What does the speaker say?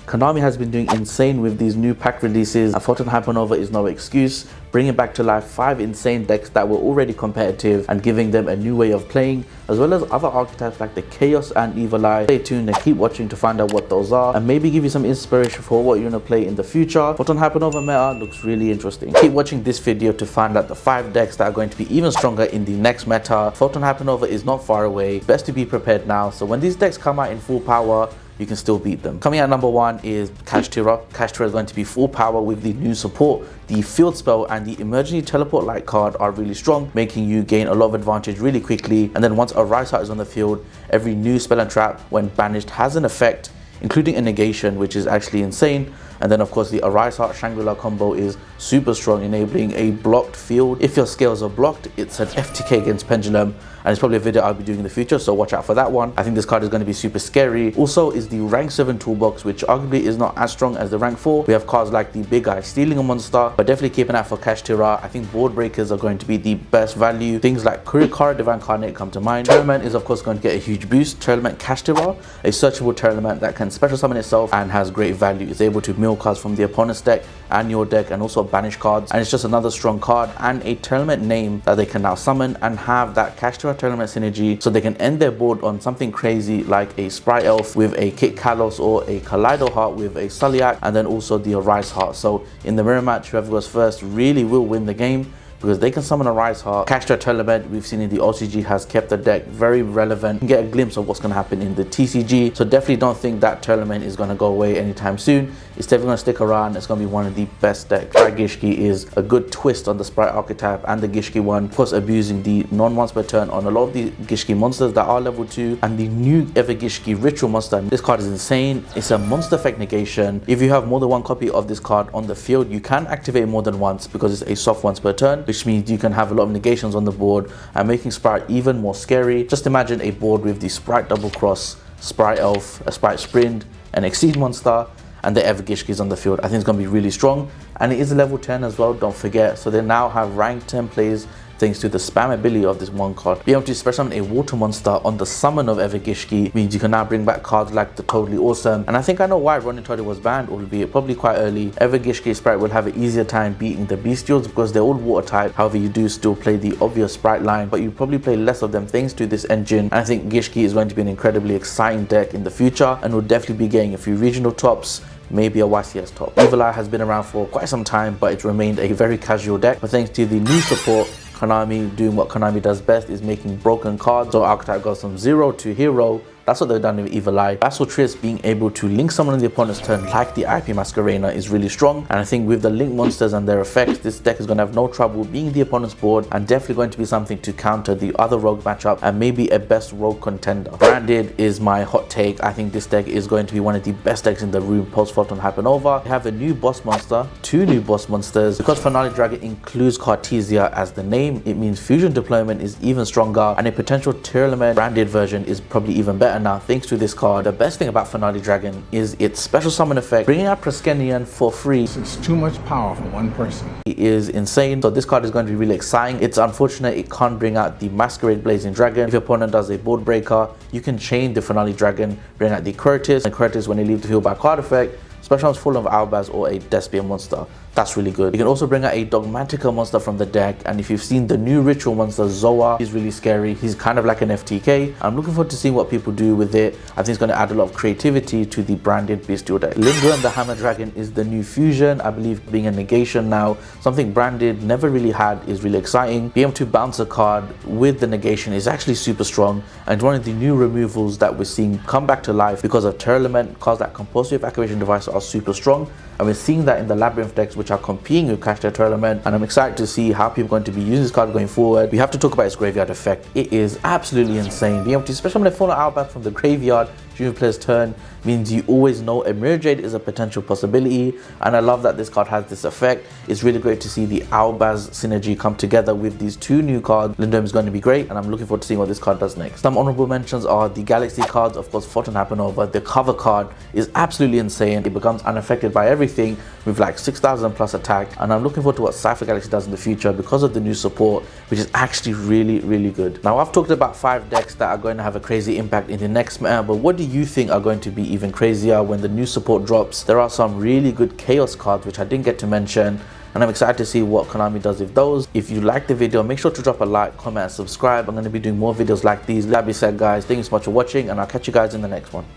Konami has been doing insane with these new pack releases, and Photon Hypernova is no excuse, bringing back to life 5 insane decks that were already competitive and giving them a new way of playing, as well as other archetypes like the Chaos and Evil Eye. Stay tuned and keep watching to find out what those are, and maybe give you some inspiration for what you're going to play in the future. Photon Hypernova meta looks really interesting. Keep watching this video to find out the 5 decks that are going to be even stronger in the next meta. Photon Hypernova is not far away. Best to be prepared now, so when these decks come out in full power, you can still beat them. Coming at number 1 is Kashtira. Kashtira is going to be full power with the new support. The field spell and the emergency teleport light card are really strong, making you gain a lot of advantage really quickly. And then once a Rise Heart is on the field, every new spell and trap when banished has an effect, including a negation, which is actually insane. And then of course the Arise Heart Shangri-La combo is super strong, enabling a blocked field. If your scales are blocked, it's an FTK against Pendulum, and it's probably a video I'll be doing in the future, so watch out for that one. I think this card is going to be super scary. Also is the rank 7 toolbox, which arguably is not as strong as the rank 4. We have cards like the Big Eye Stealing a Monster, but definitely keep an eye for Kashtira. I think board breakers are going to be the best value. Things like Kurikara Divine Carnate come to mind. Tearlament is of course going to get a huge boost. Tearlament Kashtira, a searchable Tearlament that can special summon itself and has great value. It's able to mill cards from the opponent's deck and your deck, and also banish cards, and it's just another strong card and a Tearlament name that they can now summon and have that Kashtira Tearlament synergy, so they can end their board on something crazy like a Sprite Elf with a Kit Kalos or a Kaleido Heart with a Sulliak, and then also the Arise Heart. So in the mirror match, whoever goes first really will win the game, because they can summon a Rise Heart. Kashtira Tearlament, we've seen in the OCG, has kept the deck very relevant. You can get a glimpse of what's going to happen in the TCG, so definitely don't think that Tearlament is going to go away anytime soon. It's definitely going to stick around. It's going to be one of the best decks. Sprite Gishki is a good twist on the Sprite archetype and the Gishki one, of course abusing the non-once per turn on a lot of the Gishki monsters that are level 2, and the new ever Gishki Ritual monster. This card is insane. It's a monster effect negation. If you have more than one copy of this card on the field, you can activate it more than once because it's a soft once per turn, which means you can have a lot of negations on the board and making Sprite even more scary. Just imagine a board with the Sprite Double Cross, Sprite Elf, a Sprite Sprint, an Exceed monster, and the ever Gishkis on the field. I think it's going to be really strong, and it is a level 10 as well, don't forget. So they now have rank 10 plays thanks to the spam ability of this one card. Being able to special summon a water monster on the summon of ever Gishki means you can now bring back cards like the Totally Awesome, and I think I know why Ronin Toddy was banned, albeit probably quite early. Ever Gishki Sprite will have an easier time beating the Bestials because they're all water type. However, you do still play the obvious Sprite line, but you probably play less of them thanks to this engine. And I think Gishki is going to be an incredibly exciting deck in the future, and will definitely be getting a few regional tops, maybe a YCS top. Evil Eye has been around for quite some time, but it's remained a very casual deck. But thanks to the new support, Konami doing what Konami does best, is making broken cards. So archetype goes from 0 to hero. That's what they've done with Evil Eye. Vassal Triss being able to link someone on the opponent's turn like the IP Masquerena is really strong, and I think with the link monsters and their effects, this deck is going to have no trouble being the opponent's board, and definitely going to be something to counter the other rogue matchup and maybe a best rogue contender. Branded is my hot take. I think this deck is going to be one of the best decks in the room post Photon Hypernova. We have a new boss monster, 2 new boss monsters. Because Finale Dragon includes Cartesia as the name, it means Fusion Deployment is even stronger, and a potential Tearlament branded version is probably even better now thanks to this card. The best thing about Finale Dragon is its special summon effect, bringing out Praskenian for free. It's too much power for one person. It is insane, so this card is going to be really exciting. It's unfortunate it can't bring out the Masquerade Blazing Dragon. If your opponent does a board breaker, you can chain the Finale Dragon, bring out the Curtis, and Curtis, when they leave the field by card effect, special summons full of Albaz or a Despia monster. That's really good. You can also bring out a Dogmatica monster from the deck, and if you've seen the new Ritual monster Zoa, he's really scary. He's kind of like an FTK. I'm looking forward to seeing what people do with it. I think it's going to add a lot of creativity to the branded Bestial deck. Lindwurm the Hammer Dragon is the new fusion, I believe, being a negation now. Something branded never really had is really exciting. Being able to bounce a card with the negation is actually super strong, and one of the new removals that we're seeing come back to life because of Tearlament. Cards like Compulsory Evacuation Device are super strong, and we're seeing that in the Labyrinth decks, which are competing with Kashtira Tearlament, and I'm excited to see how people are going to be using this card going forward. We have to talk about its graveyard effect. It is absolutely insane. Being able to special summon a Fallen Outback from the graveyard during the player's turn means you always know a Mirror Jade is a potential possibility, and I love that this card has this effect. It's really great to see the Albaz synergy come together with these 2 new cards. Lindwurm is going to be great, and I'm looking forward to seeing what this card does next. Some honorable mentions are the Galaxy cards, of course Photon Hypernova. The cover card is absolutely insane. It becomes unaffected by everything with like 6,000 plus attack, and I'm looking forward to what Cypher Galaxy does in the future because of the new support, which is actually really good. Now I've talked about 5 decks that are going to have a crazy impact in the next meta, but what do do you think are going to be even crazier when the new support drops? There are some really good chaos cards which I didn't get to mention, and I'm excited to see what Konami does with those. If you liked the video, make sure to drop a like, comment and subscribe. I'm going to be doing more videos like these. That being said guys, thank you so much for watching, and I'll catch you guys in the next one.